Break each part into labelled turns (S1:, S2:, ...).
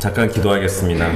S1: 잠깐 기도하겠습니다.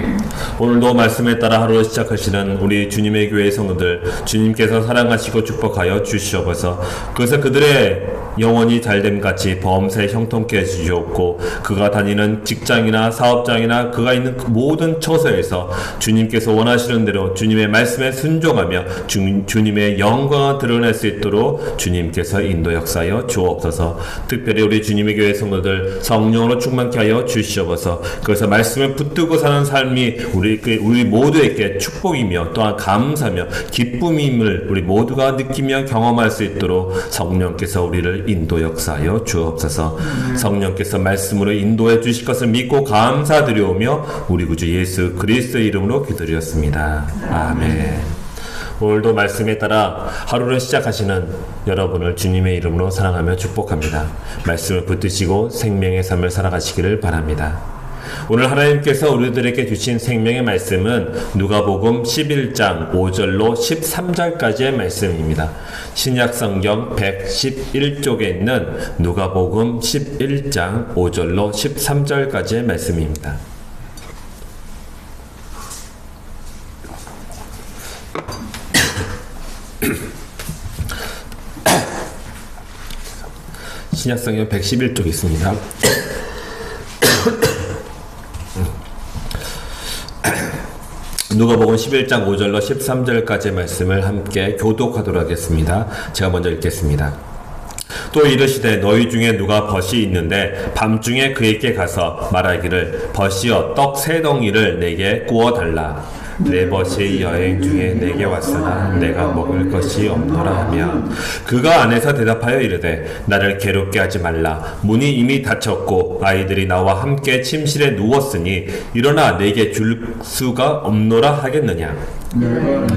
S1: 오늘도 말씀에 따라 하루를 시작하시는 우리 주님의 교회의 성도들, 주님께서 사랑하시고 축복하여 주시옵소서. 그래서 그들의 영혼이 잘됨같이 범사에 형통케 해주시옵고, 그가 다니는 직장이나 사업장이나 그가 있는 모든 처소에서 주님께서 원하시는 대로 주님의 말씀에 순종하며 주님의 영광을 드러낼 수 있도록 주님께서 인도 역사하여 주옵소서. 특별히 우리 주님의 교회 성도들 성령으로 충만케 하여 주시옵소서. 그래서 말씀을 붙들고 사는 삶이 우리 모두에게 축복이며 또한 감사며 기쁨임을 우리 모두가 느끼며 경험할 수 있도록 성령께서 우리를 인도 역사하여 주옵소서. 성령께서 말씀으로 인도해 주실 것을 믿고 감사드리오며 우리 구주 예수 그리스도의 이름으로 기도드렸습니다. 아멘. 오늘도 말씀에 따라 하루를 시작하시는 여러분을 주님의 이름으로 사랑하며 축복합니다. 말씀을 붙드시고 생명의 삶을 살아가시기를 바랍니다. 오늘 하나님께서 우리들에게 주신 생명의 말씀은 누가복음 11장 5절로 13절까지의 말씀입니다. 신약성경 111쪽에 있는 누가복음 11장 5절로 13절까지의 말씀입니다. 신약성경 111쪽 있습니다. 누가복음 11장 5절로 13절까지의 말씀을 함께 교독하도록 하겠습니다. 제가 먼저 읽겠습니다. 또 이르시되 너희 중에 누가 벗이 있는데 밤중에 그에게 가서 말하기를 벗이여 떡 세 덩이를 내게 구워 달라. 내 벗이 여행 중에 내게 왔으나 내가 먹을 것이 없노라 하면 그가 안에서 대답하여 이르되 나를 괴롭게 하지 말라. 문이 이미 닫혔고 아이들이 나와 함께 침실에 누웠으니 일어나 내게 줄 수가 없노라 하겠느냐.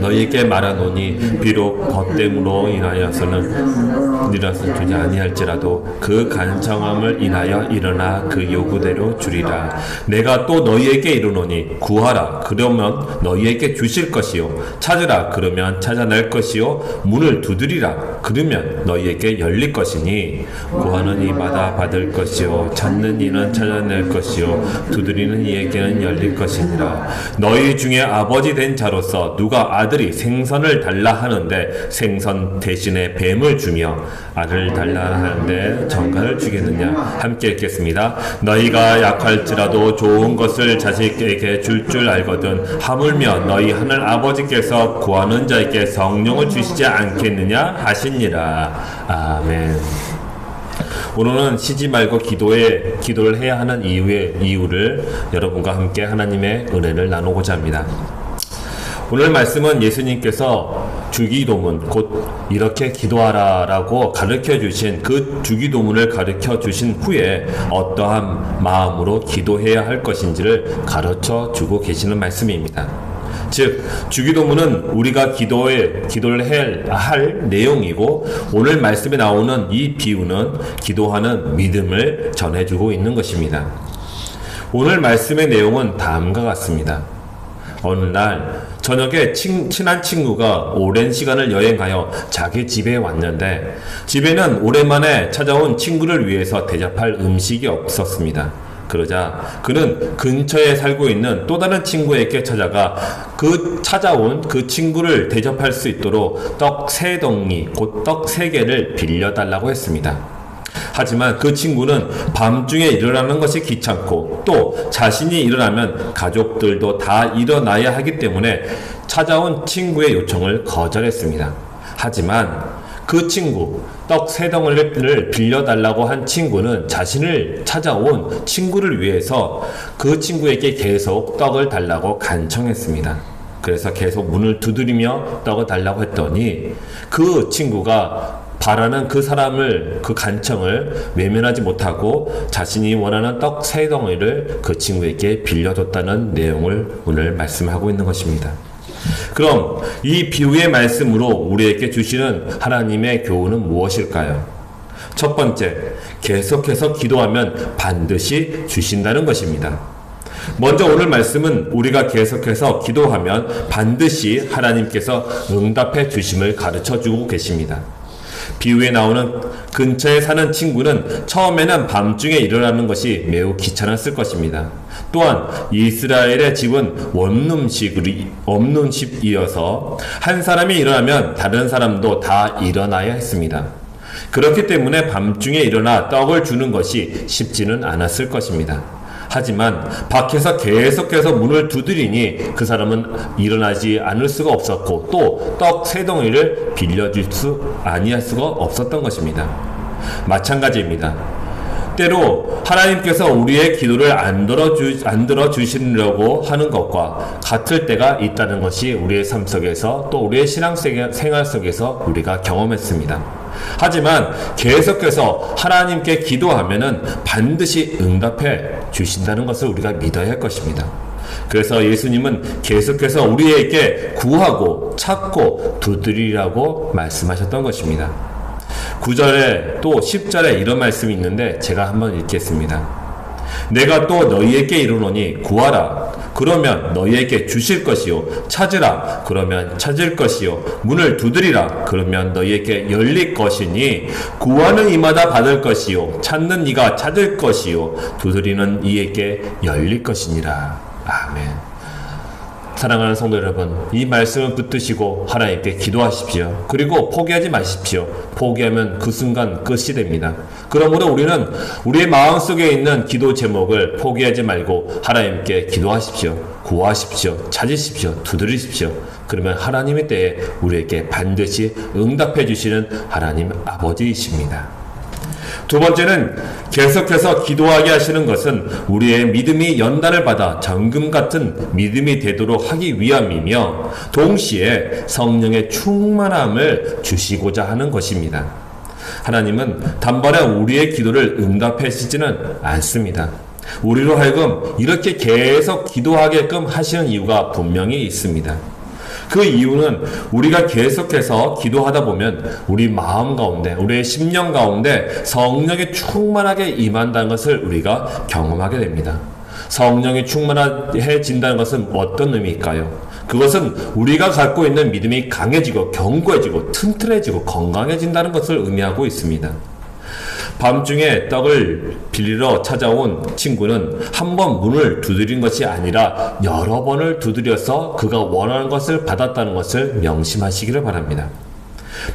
S1: 너희에게 말하노니 비록 벗됨으로 인하여서는 일어서 주지 아니할지라도 그 간청함을 인하여 일어나 그 요구대로 주리라. 내가 또 너희에게 이르노니 구하라 그러면 너희에게 주실 것이요 찾으라 그러면 찾아낼 것이요 문을 두드리라 그러면 너희에게 열릴 것이니 구하는 이마다 받을 것이요 찾는 이는 찾아낼 것이요 두드리는 이에게는 열릴 것이니라. 너희 중에 아버지 된 자로서 누가 아들이 생선을 달라 하는데 생선 대신에 뱀을 주며 알을 달라 하는데 정갈을 주겠느냐. 함께 읽겠습니다. 너희가 약할지라도 좋은 것을 자식에게 줄 알거든 하물며 너희 하늘 아버지께서 구하는 자에게 성령을 주시지 않겠느냐 하시니라. 아멘. 오늘은 쉬지 말고 기도를 해야 하는 이유를 여러분과 함께 하나님의 은혜를 나누고자 합니다. 오늘 말씀은 예수님께서 주기도문, 곧 이렇게 기도하라 라고 가르쳐 주신 그 주기도문을 가르쳐 주신 후에 어떠한 마음으로 기도해야 할 것인지를 가르쳐 주고 계시는 말씀입니다. 즉 주기도문은 우리가 기도를 해야 할 내용이고, 오늘 말씀에 나오는 이 비유는 기도하는 믿음을 전해주고 있는 것입니다. 오늘 말씀의 내용은 다음과 같습니다. 어느 날 저녁에 친한 친구가 오랜 시간을 여행하여 자기 집에 왔는데 집에는 오랜만에 찾아온 친구를 위해서 대접할 음식이 없었습니다. 그러자 그는 근처에 살고 있는 또 다른 친구에게 찾아가 찾아온 그 친구를 대접할 수 있도록 떡 3덩이, 곧 떡 3개를 빌려달라고 했습니다. 하지만 그 친구는 밤중에 일어나는 것이 귀찮고 또 자신이 일어나면 가족들도 다 일어나야 하기 때문에 찾아온 친구의 요청을 거절했습니다. 하지만 그 친구, 떡 3덩이를 빌려달라고 한 친구는 자신을 찾아온 친구를 위해서 그 친구에게 계속 떡을 달라고 간청했습니다. 그래서 계속 문을 두드리며 떡을 달라고 했더니 그 친구가 바라는 그 간청을 외면하지 못하고 자신이 원하는 떡 3덩이를 그 친구에게 빌려줬다는 내용을 오늘 말씀하고 있는 것입니다. 그럼 이 비유의 말씀으로 우리에게 주시는 하나님의 교훈은 무엇일까요? 첫 번째, 계속해서 기도하면 반드시 주신다는 것입니다. 먼저 오늘 말씀은 우리가 계속해서 기도하면 반드시 하나님께서 응답해 주심을 가르쳐 주고 계십니다. 비유에 나오는 근처에 사는 친구는 처음에는 밤중에 일어나는 것이 매우 귀찮았을 것입니다. 또한 이스라엘의 집은 원룸식이어서 한 사람이 일어나면 다른 사람도 다 일어나야 했습니다. 그렇기 때문에 밤중에 일어나 떡을 주는 것이 쉽지는 않았을 것입니다. 하지만 밖에서 계속해서 문을 두드리니 그 사람은 일어나지 않을 수가 없었고 또 떡 3덩이를 빌려줄 수 아니할 수가 없었던 것입니다. 마찬가지입니다. 때로 하나님께서 우리의 기도를 안 들어주시려고 하는 것과 같을 때가 있다는 것이 우리의 삶 속에서 또 우리의 신앙생활 속에서 우리가 경험했습니다. 하지만 계속해서 하나님께 기도하면은 반드시 응답해 주신다는 것을 우리가 믿어야 할 것입니다. 그래서 예수님은 계속해서 우리에게 구하고 찾고 두드리라고 말씀하셨던 것입니다. 9절에 또 10절에 이런 말씀이 있는데 제가 한번 읽겠습니다. 내가 또 너희에게 이르노니 구하라 그러면 너희에게 주실 것이요 찾으라 그러면 찾을 것이요 문을 두드리라 그러면 너희에게 열릴 것이니 구하는 이마다 받을 것이요 찾는 이가 찾을 것이요 두드리는 이에게 열릴 것이니라. 아멘. 사랑하는 성도 여러분, 이 말씀을 붙드시고 하나님께 기도하십시오. 그리고 포기하지 마십시오. 포기하면 그 순간 끝이 됩니다. 그러므로 우리는 우리의 마음속에 있는 기도 제목을 포기하지 말고 하나님께 기도하십시오. 구하십시오. 찾으십시오. 두드리십시오. 그러면 하나님의 때에 우리에게 반드시 응답해 주시는 하나님 아버지이십니다. 두 번째는 계속해서 기도하게 하시는 것은 우리의 믿음이 연단을 받아 정금 같은 믿음이 되도록 하기 위함이며 동시에 성령의 충만함을 주시고자 하는 것입니다. 하나님은 단번에 우리의 기도를 응답하시지는 않습니다. 우리로 하여금 이렇게 계속 기도하게끔 하시는 이유가 분명히 있습니다. 그 이유는 우리가 계속해서 기도하다 보면 우리 마음 가운데, 우리의 심령 가운데 성령이 충만하게 임한다는 것을 우리가 경험하게 됩니다. 성령이 충만해진다는 것은 어떤 의미일까요? 그것은 우리가 갖고 있는 믿음이 강해지고 견고해지고 튼튼해지고 건강해진다는 것을 의미하고 있습니다. 밤중에 떡을 빌리러 찾아온 친구는 한 번 문을 두드린 것이 아니라 여러 번을 두드려서 그가 원하는 것을 받았다는 것을 명심하시기를 바랍니다.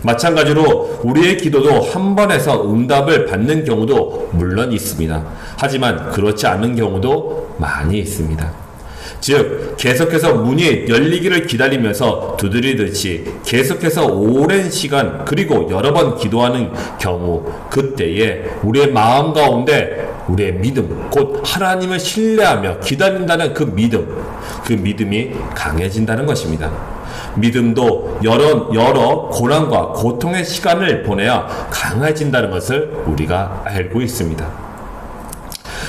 S1: 마찬가지로 우리의 기도도 한 번에서 응답을 받는 경우도 물론 있습니다. 하지만 그렇지 않은 경우도 많이 있습니다. 즉 계속해서 문이 열리기를 기다리면서 두드리듯이 계속해서 오랜 시간 그리고 여러 번 기도하는 경우 그때에 우리의 마음 가운데 우리의 믿음 곧 하나님을 신뢰하며 기다린다는 그 믿음이 강해진다는 것입니다. 믿음도 여러 고난과 고통의 시간을 보내야 강해진다는 것을 우리가 알고 있습니다.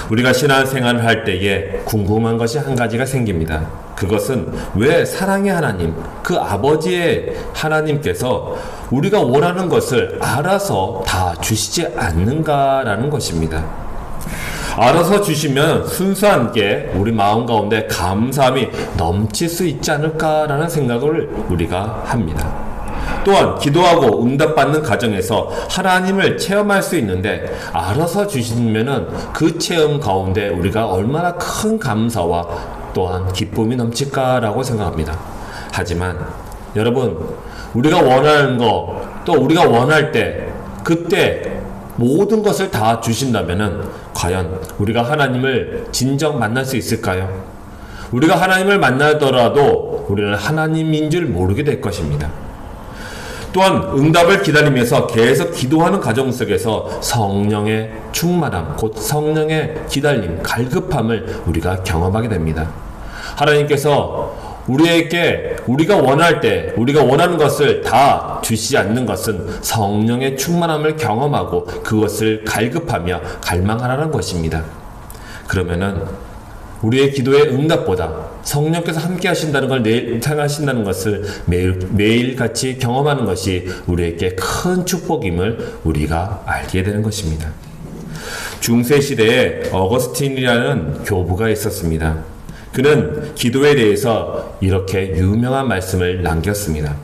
S1: 우리가 신앙생활을 할 때에 궁금한 것이 한 가지가 생깁니다. 그것은 왜 사랑의 하나님, 그 아버지의 하나님께서 우리가 원하는 것을 알아서 다 주시지 않는가라는 것입니다. 알아서 주시면 순수하게 우리 마음 가운데 감사함이 넘칠 수 있지 않을까라는 생각을 우리가 합니다. 또한 기도하고 응답받는 과정에서 하나님을 체험할 수 있는데 알아서 주시면은 그 체험 가운데 우리가 얼마나 큰 감사와 또한 기쁨이 넘칠까라고 생각합니다. 하지만 여러분 우리가 원하는 거 또 우리가 원할 때 그때 모든 것을 다 주신다면은 과연 우리가 하나님을 진정 만날 수 있을까요? 우리가 하나님을 만나더라도 우리는 하나님인 줄 모르게 될 것입니다. 또한 응답을 기다리면서 계속 기도하는 과정 속에서 성령의 충만함, 곧 성령의 기다림, 갈급함을 우리가 경험하게 됩니다. 하나님께서 우리에게 우리가 원할 때 우리가 원하는 것을 다 주시지 않는 것은 성령의 충만함을 경험하고 그것을 갈급하며 갈망하라는 것입니다. 그러면은 우리의 기도의 응답보다 성령께서 함께 하신다는 걸 생각하신다는 것을 매일같이 경험하는 것이 우리에게 큰 축복임을 우리가 알게 되는 것입니다. 중세시대에 어거스틴이라는 교부가 있었습니다. 그는 기도에 대해서 이렇게 유명한 말씀을 남겼습니다.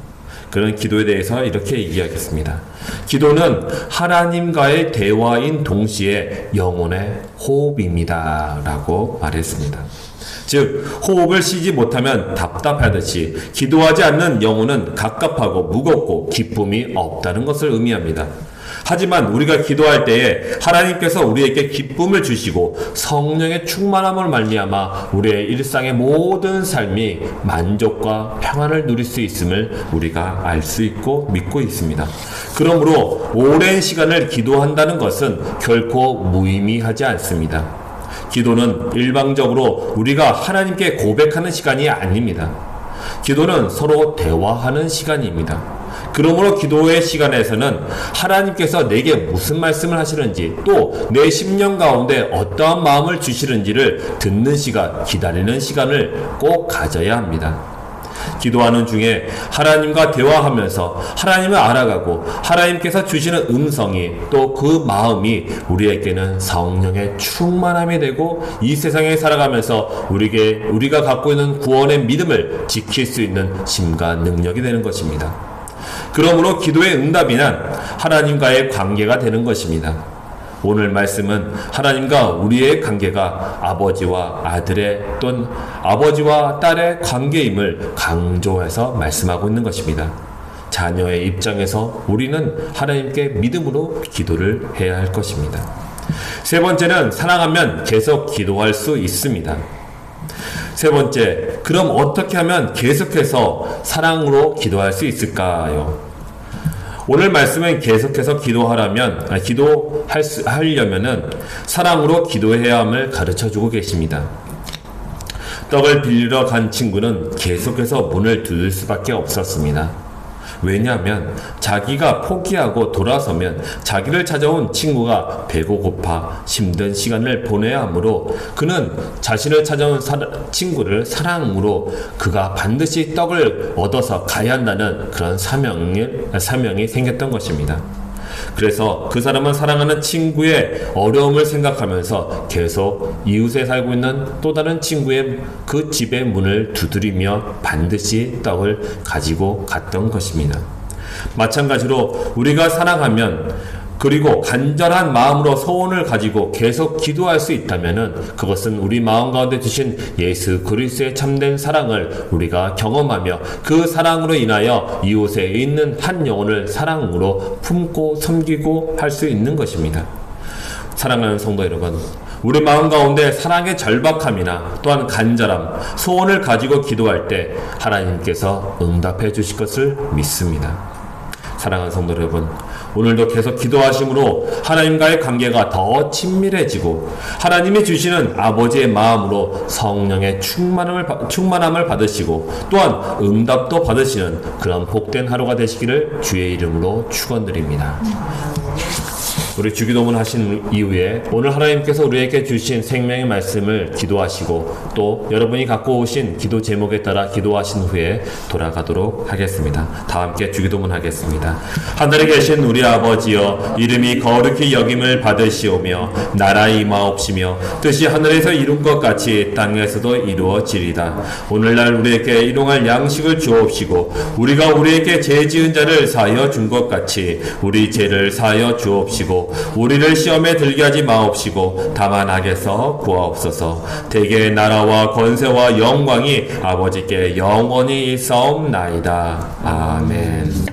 S1: 그런 기도에 대해서 이렇게 얘기하겠습니다. 기도는 하나님과의 대화인 동시에 영혼의 호흡입니다. 라고 말했습니다. 즉 호흡을 쉬지 못하면 답답하듯이 기도하지 않는 영혼은 갑갑하고 무겁고 기쁨이 없다는 것을 의미합니다. 하지만 우리가 기도할 때에 하나님께서 우리에게 기쁨을 주시고 성령의 충만함을 말미암아 우리의 일상의 모든 삶이 만족과 평안을 누릴 수 있음을 우리가 알 수 있고 믿고 있습니다. 그러므로 오랜 시간을 기도한다는 것은 결코 무의미하지 않습니다. 기도는 일방적으로 우리가 하나님께 고백하는 시간이 아닙니다. 기도는 서로 대화하는 시간입니다. 그러므로 기도의 시간에서는 하나님께서 내게 무슨 말씀을 하시는지 또 내 심령 가운데 어떠한 마음을 주시는지를 듣는 시간, 기다리는 시간을 꼭 가져야 합니다. 기도하는 중에 하나님과 대화하면서 하나님을 알아가고 하나님께서 주시는 음성이 또 그 마음이 우리에게는 성령의 충만함이 되고 이 세상에 살아가면서 우리가 갖고 있는 구원의 믿음을 지킬 수 있는 힘과 능력이 되는 것입니다. 그러므로 기도의 응답이란 하나님과의 관계가 되는 것입니다. 오늘 말씀은 하나님과 우리의 관계가 아버지와 아들의 또는 아버지와 딸의 관계임을 강조해서 말씀하고 있는 것입니다. 자녀의 입장에서 우리는 하나님께 믿음으로 기도를 해야 할 것입니다. 세 번째는 사랑하면 계속 기도할 수 있습니다. 세 번째, 그럼 어떻게 하면 계속해서 사랑으로 기도할 수 있을까요? 오늘 말씀은 계속해서 기도하려면은 사랑으로 기도해야 함을 가르쳐 주고 계십니다. 떡을 빌리러 간 친구는 계속해서 문을 두들 수밖에 없었습니다. 왜냐하면 자기가 포기하고 돌아서면 자기를 찾아온 친구가 배고 고파 힘든 시간을 보내야 하므로 그는 자신을 찾아온 친구를 사랑으로 그가 반드시 떡을 얻어서 가야 한다는 그런 사명이 생겼던 것입니다. 그래서 그 사람은 사랑하는 친구의 어려움을 생각하면서 계속 이웃에 살고 있는 또 다른 친구의 그 집의 문을 두드리며 반드시 떡을 가지고 갔던 것입니다. 마찬가지로 우리가 사랑하면 그리고 간절한 마음으로 소원을 가지고 계속 기도할 수 있다면 그것은 우리 마음 가운데 두신 예수 그리스도의 참된 사랑을 우리가 경험하며 그 사랑으로 인하여 이웃에 있는 한 영혼을 사랑으로 품고 섬기고 할 수 있는 것입니다. 사랑하는 성도 여러분, 우리 마음 가운데 사랑의 절박함이나 또한 간절함, 소원을 가지고 기도할 때 하나님께서 응답해 주실 것을 믿습니다. 사랑하는 성도 여러분, 오늘도 계속 기도하심으로 하나님과의 관계가 더 친밀해지고 하나님이 주시는 아버지의 마음으로 성령의 충만함을 받으시고 또한 응답도 받으시는 그런 복된 하루가 되시기를 주의 이름으로 축원드립니다. 우리 주기도문 하신 이후에 오늘 하나님께서 우리에게 주신 생명의 말씀을 기도하시고 또 여러분이 갖고 오신 기도 제목에 따라 기도하신 후에 돌아가도록 하겠습니다. 다 함께 주기도문 하겠습니다. 하늘에 계신 우리 아버지여, 이름이 거룩히 여김을 받으시오며 나라 임하옵시며 뜻이 하늘에서 이룬 것 같이 땅에서도 이루어지리다. 오늘날 우리에게 일용할 양식을 주옵시고 우리가 우리에게 죄 지은 자를 사하여 준 것 같이 우리 죄를 사하여 주옵시고 우리를 시험에 들게 하지 마옵시고 다만 악에서 구하옵소서. 대개의 나라와 권세와 영광이 아버지께 영원히 있사옵나이다. 아멘.